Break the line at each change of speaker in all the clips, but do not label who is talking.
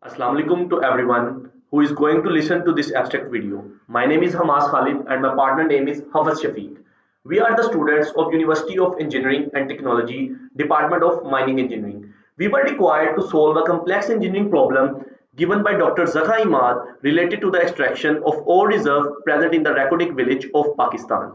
Assalamu alaikum to everyone who is going to listen to this abstract video. My name is Hamas Khalid and my partner name is Hafiz Shafiq. We are the students of University of Engineering and Technology, Department of Mining Engineering. We were required to solve a complex engineering problem given by Dr. Zakha Imad related to the extraction of ore reserve present in the Reko Diq village of Pakistan.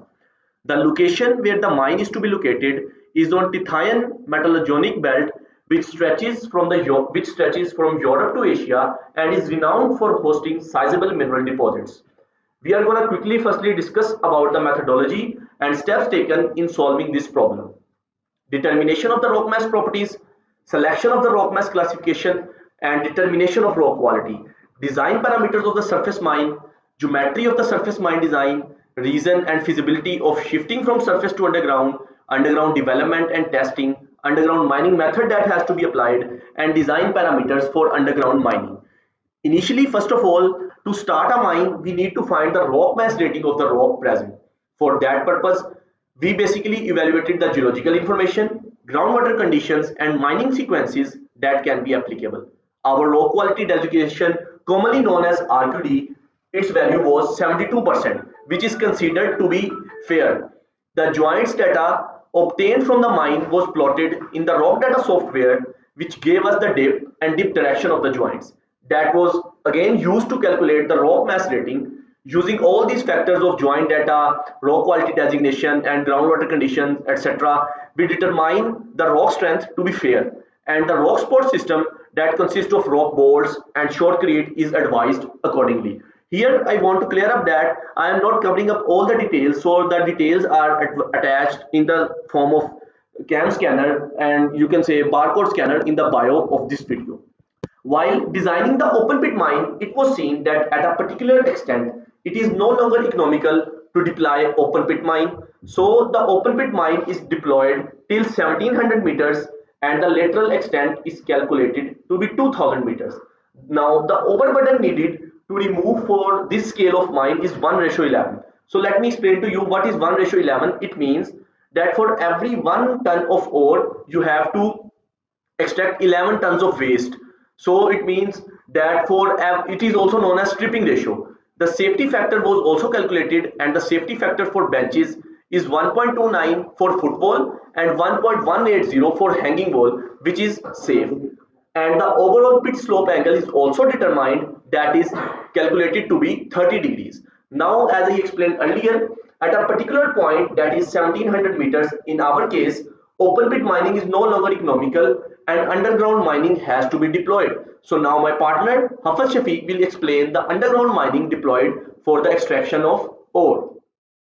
The location where the mine is to be located is on Tithyan Metallogenic Belt, which stretches from Europe to Asia and is renowned for hosting sizable mineral deposits. We are going to quickly firstly discuss about the methodology and steps taken in solving this problem. Determination of the rock mass properties, selection of the rock mass classification, and determination of rock quality, design parameters of the surface mine, geometry of the surface mine design, reason and feasibility of shifting from surface to underground, underground development and testing, underground mining method that has to be applied, and design parameters for underground mining. Initially, first of all, to start a mine, we need to find the rock mass rating of the rock present. For that purpose, we basically evaluated the geological information, groundwater conditions, and mining sequences that can be applicable. Our rock quality designation, commonly known as RQD, its value was 72%, which is considered to be fair. The joints data obtained from the mine was plotted in the rock data software, which gave us the depth and dip direction of the joints. That was again used to calculate the rock mass rating. Using all these factors of joint data, rock quality designation, and groundwater conditions, etc., we determine the rock strength to be fair, and the rock support system that consists of rock bolts and shotcrete is advised accordingly. Here I want to clear up that I am not covering up all the details, so the details are attached in the form of cam scanner and you can say barcode scanner in the bio of this video. While designing the open pit mine, it was seen that at a particular extent, it is no longer economical to deploy open pit mine. So the open pit mine is deployed till 1700 meters and the lateral extent is calculated to be 2000 meters. Now the overburden needed to remove for this scale of mine is 1 ratio 11. So let me explain to you what is 1 ratio 11. It means that for every 1 ton of ore, you have to extract 11 tons of waste. So it means that for it is also known as stripping ratio. The safety factor was also calculated, and the safety factor for benches is 1.29 for footwall and 1.180 for hanging wall, which is safe. And the overall pit slope angle is also determined, that is calculated to be 30 degrees. Now, as I explained earlier, at a particular point, that is 1700 meters, in our case, open pit mining is no longer economical and underground mining has to be deployed. So now my partner Hafiz Shafiq will explain the underground mining deployed for the extraction of ore.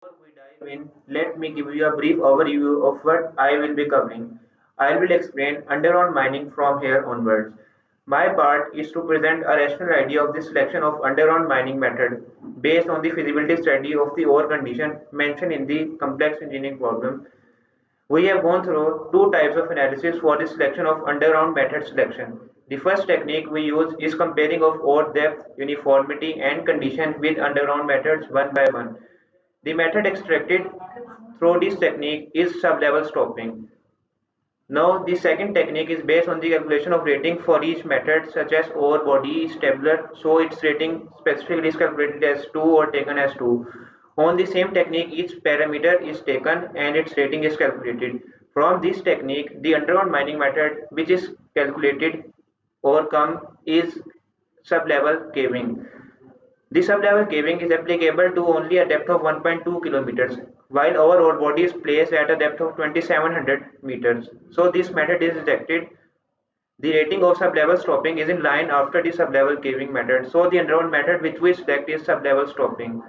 Before we dive in, let me give you a brief overview of what I will be covering. I will explain underground mining from here onwards. My part is to present a rational idea of the selection of underground mining method based on the feasibility study of the ore condition mentioned in the complex engineering problem. We have gone through two types of analysis for the selection of underground method selection. The first technique we use is comparing of ore depth, uniformity and condition with underground methods one by one. The method extracted through this technique is sub-level stopping. Now, the second technique is based on the calculation of rating for each method, such as ore body is tabular, so its rating specifically is calculated as 2 or taken as 2. On the same technique, each parameter is taken and its rating is calculated. From this technique, the underground mining method, which is calculated or come, is sub-level caving. The sub-level caving is applicable to only a depth of 1.2 kilometers, while our ore body is placed at a depth of 2700 meters. So this method is rejected. The rating of sub-level stopping is in line after the sub-level caving method. So the underground method which we select is sub-level stopping.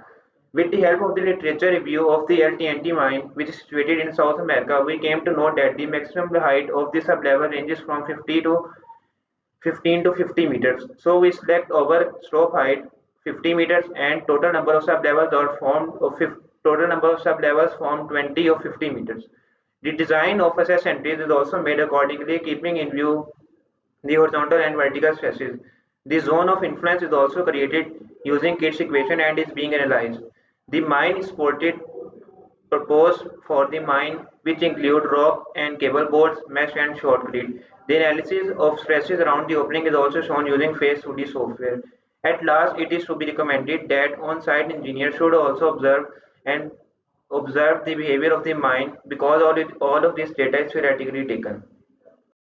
With the help of the literature review of the LTNT mine, which is situated in South America, we came to know that the maximum height of the sub-level ranges from 15 to 50 meters. So we select our slope height 50 meters and total number of sub-levels are formed of total number of sub-levels formed 20 or 50 meters. The design of SS entries is also made accordingly, keeping in view the horizontal and vertical stresses. The zone of influence is also created using Kitt's equation and is being analyzed. The mine is supported proposed for the mine, which include rock and cable bolts, mesh and shotcrete. The analysis of stresses around the opening is also shown using Phase 2D software. At last, it is to be recommended that on-site engineers should also observe the behavior of the mine because all of this data is theoretically taken.